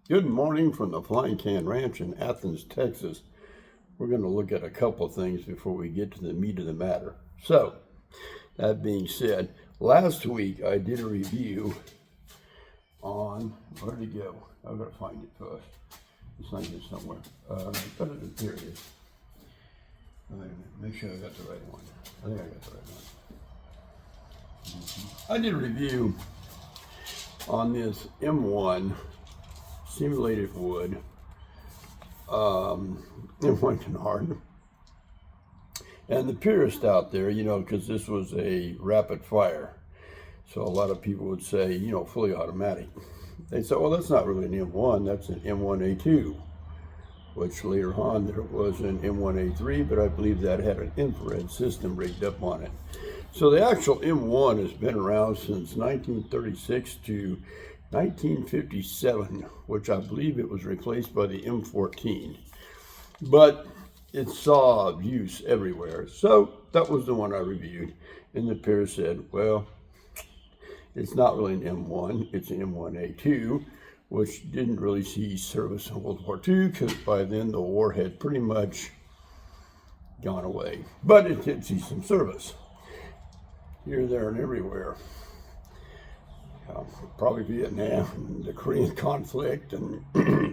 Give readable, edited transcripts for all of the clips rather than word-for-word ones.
Good morning from the Flying Can Ranch in Athens, Texas. We're going to look at a couple things before we get to the meat of the matter. So, that being said, last week I did a review on, where'd it go? I've got to find it first. It's not here somewhere. Here it is. Wait a minute, make sure I got the right one. I think I got the right one. I did a review on this M1 simulated wood in Washington Hard. And the purists out there, because this was a rapid fire, so a lot of people would say, fully automatic. They said, well, that's not really an M1, that's an M1A2, which later on there was an M1A3, but I believe that had an infrared system rigged up on it. So the actual M1 has been around since 1936 to 1957, which I believe it was replaced by the M14. But it saw use everywhere. So that was the one I reviewed. And the peer said, well, it's not really an M1, it's an M1A2, which didn't really see service in World War II because by then the war had pretty much gone away. But it did see some service here, there, and everywhere. Probably Vietnam, and the Korean conflict, and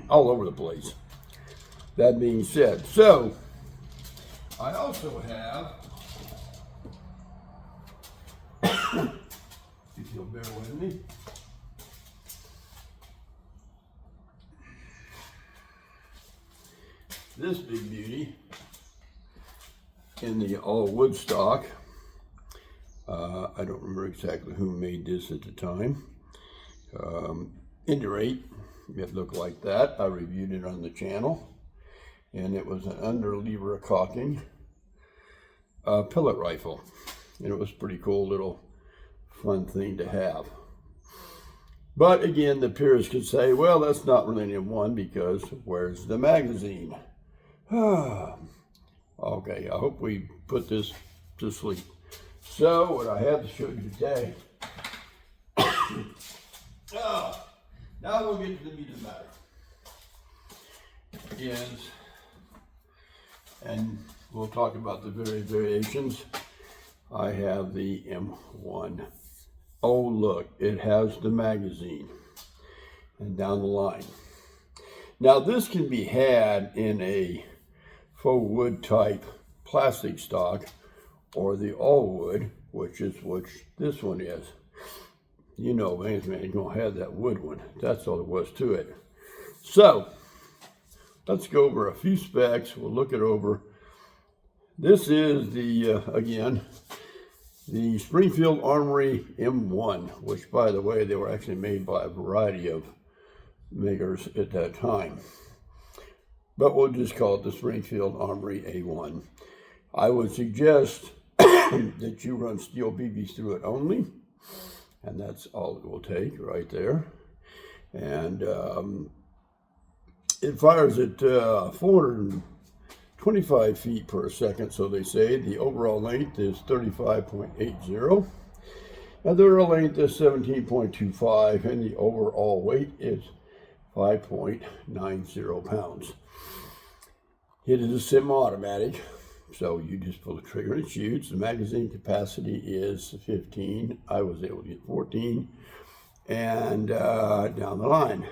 all over the place. That being said, so I also have, if you'll bear with me, this big beauty in the all wood stock. I don't remember exactly who made this at the time. Any rate, it looked like that. I reviewed it on the channel, and it was an under-lever cocking pellet rifle, and it was a pretty cool little fun thing to have. But again, the purists could say, well, that's not really an M1 because where's the magazine? Okay, I hope we put this to sleep. So what I have to show you today, now we'll get to the meat of the matter, and we'll talk about the variations. I have the M1. Oh look, it has the magazine, and down the line. Now this can be had in a faux wood type plastic stock, or the all wood, which this one is. Man ain't gonna have that wood one. That's all there was to it. So let's go over a few specs. We'll look it over. This is the again the Springfield Armory M1, which, by the way, they were actually made by a variety of makers at that time, but we'll just call it the Springfield Armory A1. I would suggest that you run steel BBs through it only, and that's all it will take right there. And it fires at 425 feet per second, so they say. The overall length is 35.80, and the real length is 17.25, and the overall weight is 5.90 pounds. It is a semi-automatic, so you just pull the trigger and it shoots. The magazine capacity is 15. I was able to get 14, and down the line.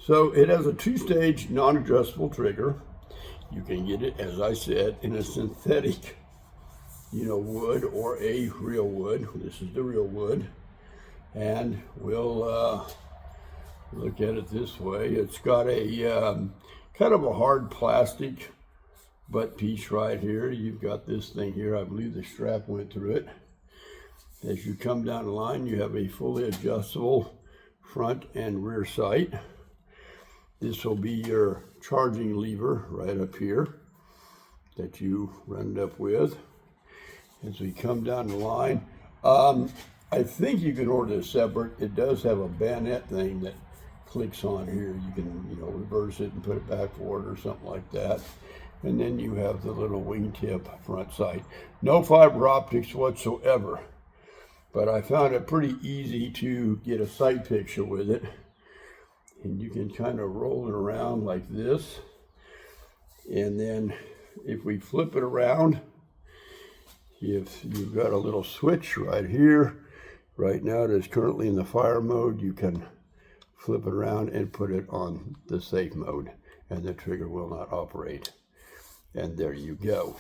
So it has a two-stage non-adjustable trigger. You can get it, as I said, in a synthetic, wood or a real wood. This is the real wood, and we'll look at it this way. It's got a kind of a hard plastic butt piece right here. You've got this thing here. I believe the strap went through it. As you come down the line, you have a fully adjustable front and rear sight. This will be your charging lever right up here that you run it up with. As we come down the line, I think you can order this separate. It does have a bayonet thing that clicks on here. You can, reverse it and put it back forward or something like that. And then you have the little wingtip front sight. No fiber optics whatsoever, but I found it pretty easy to get a sight picture with it. and you can kind of roll it around like this. And then if we flip it around, if you've got a little switch right here, right now it is currently in the fire mode, you can flip it around and put it on the safe mode, and the trigger will not operate. And there you go.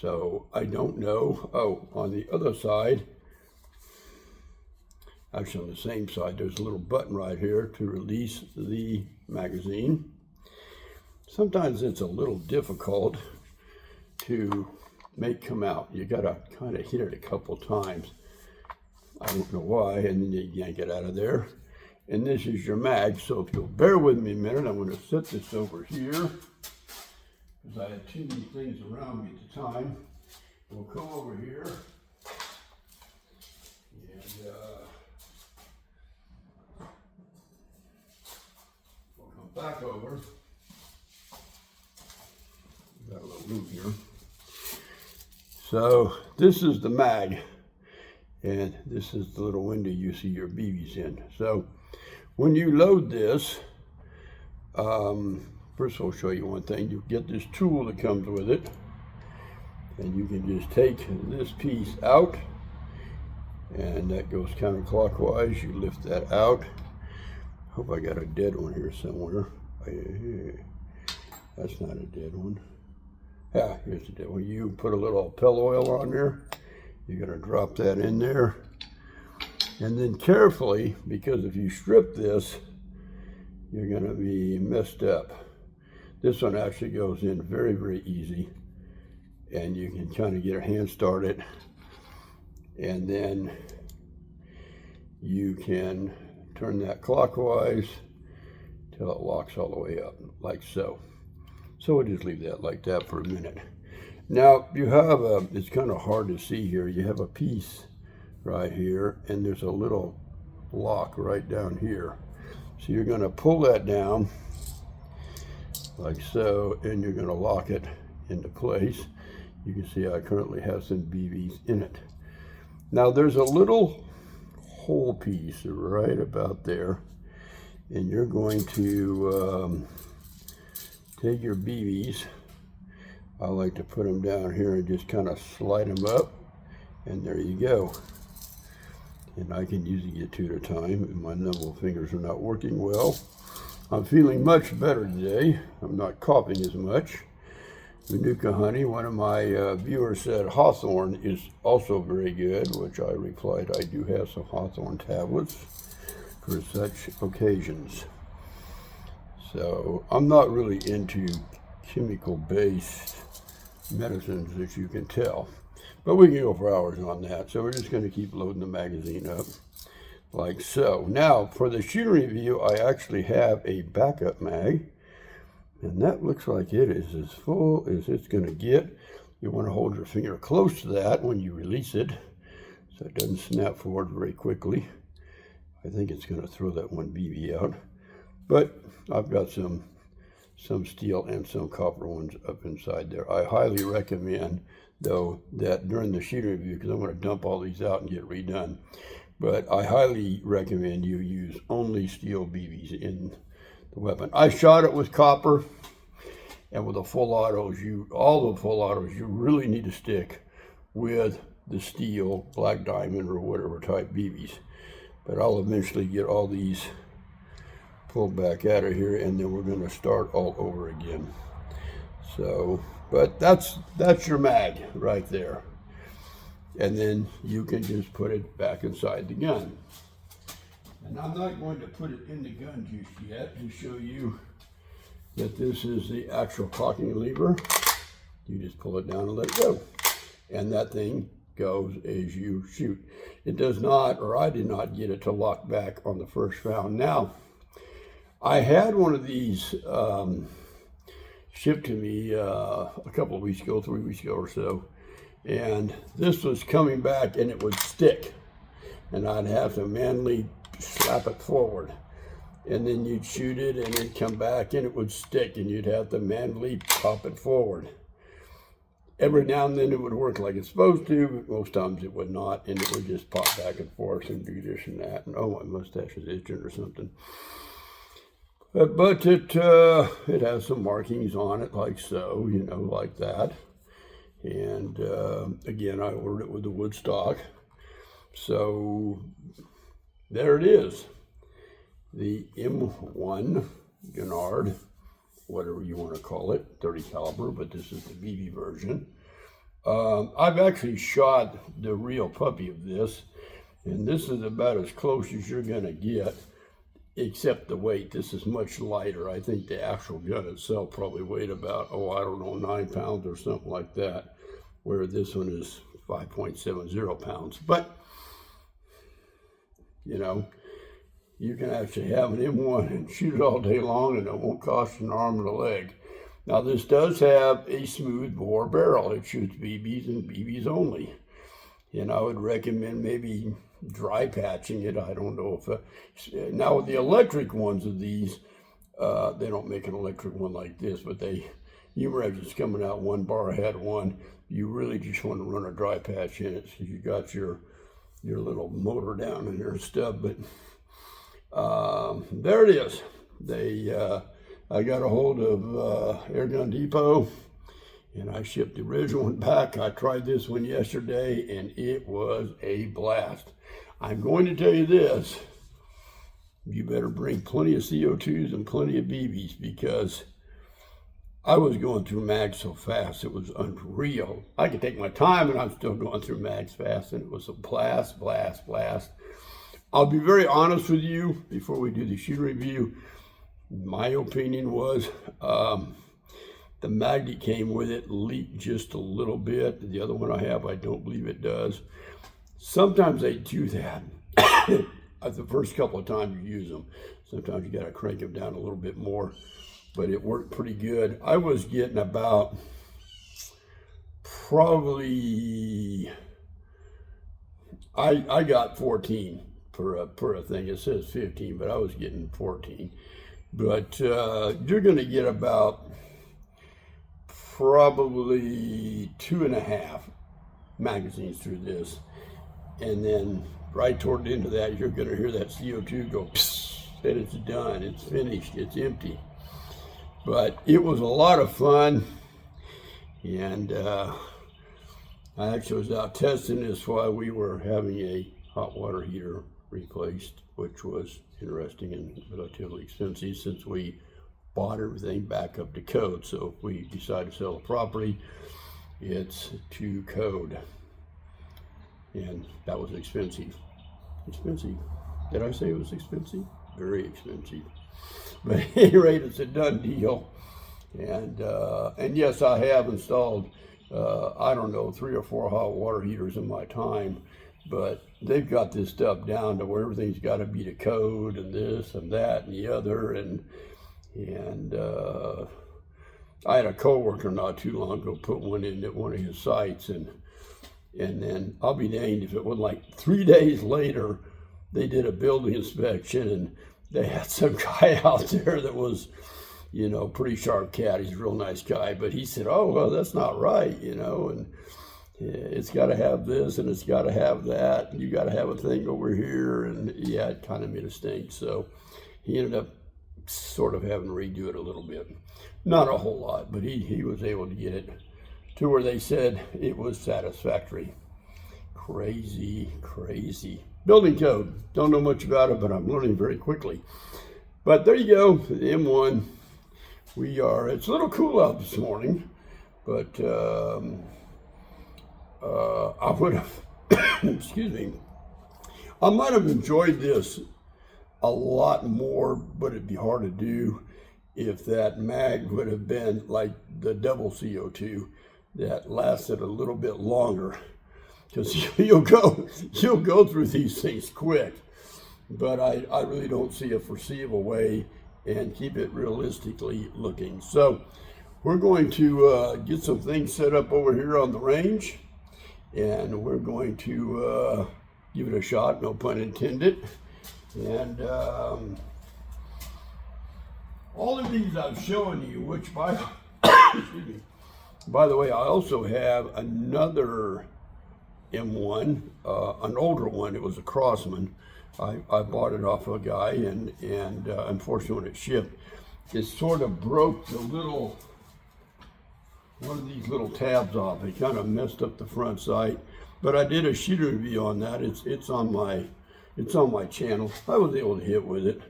So I don't know. Oh, on the other side, actually on the same side, there's a little button right here to release the magazine. Sometimes it's a little difficult to make come out. You gotta kind of hit it a couple times. I don't know why, and then you yank it out of there. And this is your mag, so if you'll bear with me a minute, I'm gonna set this over here, because I had too many things around me at the time. We'll come over here, and we'll come back over. Got a little room here. So this is the mag, and this is the little window you see your BBs in. So when you load this, first I'll show you one thing. You get this tool that comes with it, and you can just take this piece out, and that goes counterclockwise. You lift that out. Hope I got a dead one here somewhere. That's not a dead one. Yeah, here's the dead one. You put a little pill oil on there. You're gonna drop that in there. And then carefully, because if you strip this, you're gonna be messed up. This one actually goes in very, very easy. And you can kind of get your hand started. And then you can turn that clockwise till it locks all the way up, like so. So we'll just leave that like that for a minute. Now you have it's kind of hard to see here, you have a piece right here, and there's a little lock right down here. So you're gonna pull that down like so, and you're gonna lock it into place. You can see I currently have some BBs in it. Now there's a little hole piece right about there, and you're going to take your BBs. I like to put them down here and just kind of slide them up, and there you go. And I can usually get two at a time if my nimble fingers are not working well. I'm feeling much better today. I'm not coughing as much. Manuka honey, one of my viewers said Hawthorne is also very good, which I replied I do have some Hawthorne tablets for such occasions. So I'm not really into chemical-based medicines, as you can tell, but we can go for hours on that. So we're just going to keep loading the magazine up like so. Now for the shooting review, I actually have a backup mag, and that looks like it is as full as it's going to get. You want to hold your finger close to that when you release it, so it doesn't snap forward very quickly. I think it's going to throw that one BB out, but I've got some steel and some copper ones up inside there. I highly recommend, though, that during the shooting review, because I'm going to dump all these out and get redone, but I highly recommend you use only steel BBs in the weapon. I shot it with copper, and with the full autos, all the full autos, you really need to stick with the steel, black diamond, or whatever type BBs. But I'll eventually get all these pulled back out of here, and then we're going to start all over again. So, but that's your mag right there. And then you can just put it back inside the gun. And I'm not going to put it in the gun just yet to show you that this is the actual cocking lever. You just pull it down and let it go. And that thing goes as you shoot. It does not, or I did not get it to lock back on the first round. Now, I had one of these shipped to me a couple of weeks ago, 3 weeks ago or so, and this was coming back and it would stick, and I'd have to manually slap it forward, and then you'd shoot it and it'd come back and it would stick, and you'd have to manually pop it forward. every now and then it would work like it's supposed to, but most times it would not, and it would just pop back and forth and do this and that, and oh, my mustache is itching or something. But it has some markings on it, like so, you know, like that. And again, I ordered it with the wood stock. So there it is, the M1 Gennard, whatever you want to call it, 30 caliber, but this is the BB version. I've actually shot the real puppy of this, and this is about as close as you're going to get, except the weight. This is much lighter. I think the actual gun itself probably weighed about, oh, I don't know, 9 pounds or something like that, where this one is 5.70 pounds. But, you know, you can actually have an M1 and shoot it all day long, and it won't cost you an arm and a leg. Now, this does have a smooth bore barrel. It shoots BBs and BBs only. And I would recommend maybe dry patching it. I don't know if... now, with the electric ones of these, they don't make an electric one like this, but Umerage is coming out one bar ahead of one. You really just want to run a dry patch in it, so you got your little motor down in your stub. But there it is. I got a hold of Airgun Depot, and I shipped the original one back. I tried this one yesterday, and it was a blast. I'm going to tell you this: you better bring plenty of CO2s and plenty of BBs, because I was going through mags so fast, it was unreal. I could take my time, and I'm still going through mags fast, and it was a blast, blast, blast. I'll be very honest with you before we do the shoot review. My opinion was the mag that came with it leaked just a little bit. The other one I have, I don't believe it does. Sometimes they do that the first couple of times you use them. Sometimes you got to crank them down a little bit more, but it worked pretty good. I was getting about probably, I got 14 per a thing. It says 15, but I was getting 14. But you're going to get about probably 2.5 magazines through this. And then right toward the end of that, you're going to hear that CO2 go, psst, and it's done. It's finished. It's empty. But it was a lot of fun. And I actually was out testing this while we were having a hot water heater replaced, which was interesting and relatively expensive since we bought everything back up to code. So if we decide to sell the property, it's to code. And that was expensive. Expensive. Did I say it was expensive? Very expensive. But at any rate, it's a done deal. And yes, I have installed, I don't know, 3 or 4 hot water heaters in my time. But they've got this stuff down to where everything's got to be to code, and this and that and the other. And I had a coworker not too long ago put one in at one of his sites, and then I'll be danged if it wasn't like 3 days later, they did a building inspection, and they had some guy out there that was, you know, pretty sharp cat. He's a real nice guy, but he said, oh, well, that's not right, you know, and it's got to have this and it's got to have that, and you got to have a thing over here, and yeah, it kind of made a stink. So he ended up sort of having to redo it a little bit, not a whole lot, but he was able to get it to where they said it was satisfactory. Crazy building code. Don't know much about it, but I'm learning very quickly. But there you go, the M1. It's a little cool out this morning, but I would have, excuse me, I might have enjoyed this a lot more, but it'd be hard to do if that mag would have been like the double CO2 that lasted a little bit longer, because you'll go through these things quick. But I really don't see a foreseeable way and keep it realistically looking. So we're going to get some things set up over here on the range, and we're going to give it a shot, no pun intended. And all of these I've shown you, which by excuse me, By the way, I also have another M1, an older one. It was a Crossman. I bought it off a guy, and unfortunately when it shipped, it sort of broke the little, one of these little tabs off. It kind of messed up the front sight. But I did a shooting review on that. It's on my channel. I was able to hit with it,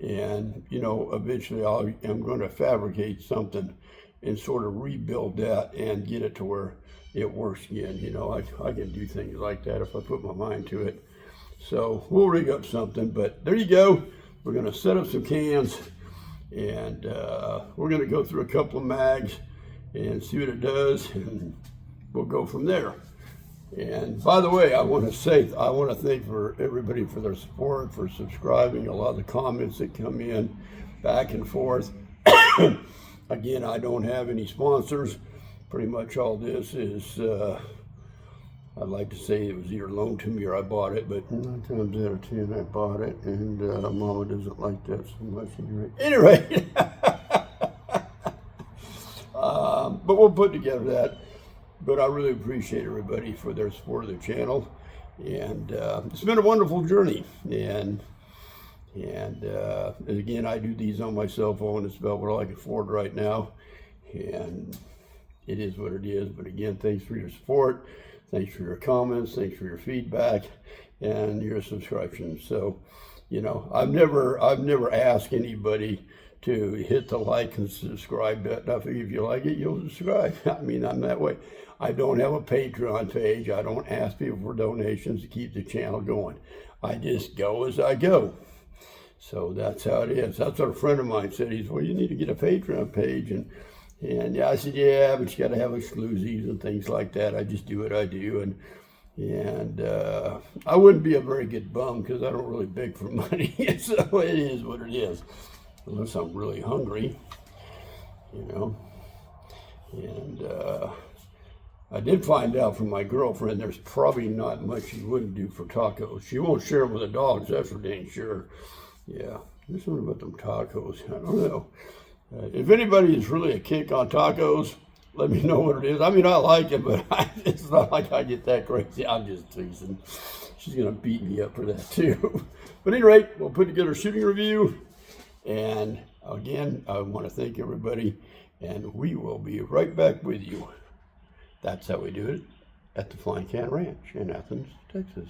and you know, eventually I'm going to fabricate something and sort of rebuild that and get it to where it works again. You know, I can do things like that if I put my mind to it. So we'll rig up something. But there you go. We're going to set up some cans, and we're going to go through a couple of mags and see what it does, and we'll go from there. And by the way, I want to thank for everybody for their support, for subscribing, a lot of the comments that come in back and forth. Again, I don't have any sponsors. Pretty much all this is, I'd like to say it was either loaned to me or I bought it, but 9 times out of 10 I bought it, and Mama doesn't like that so much. Anyway, but we'll put together that. But I really appreciate everybody for their support of the channel, and it's been a wonderful journey. And again, I do these on my cell phone. It's about what I can afford right now, and it is what it is. But again, thanks for your support, thanks for your comments, thanks for your feedback, and your subscriptions. So, you know, I've never asked anybody to hit the like and subscribe button. I think if you like it, you'll subscribe. I mean, I'm that way. I don't have a Patreon page. I don't ask people for donations to keep the channel going. I just go as I go. So that's how it is. That's what a friend of mine said. He said, well, you need to get a Patreon page. And yeah, I said, yeah, but you got to have exclusives and things like that. I just do what I do. And I wouldn't be a very good bum because I don't really beg for money. So it is what it is. Unless I'm really hungry, you know. And I did find out from my girlfriend there's probably not much she wouldn't do for tacos. She won't share them with the dogs, that's for dang sure. Yeah, there's something about them tacos. I don't know. If anybody is really a kick on tacos, let me know what it is. I mean, I like it, but it's not like I get that crazy. I'm just teasing. She's going to beat me up for that too. But at any rate, we'll put together a shooting review. And again, I want to thank everybody, and we will be right back with you. That's how we do it at the Flying Can Ranch in Athens, Texas.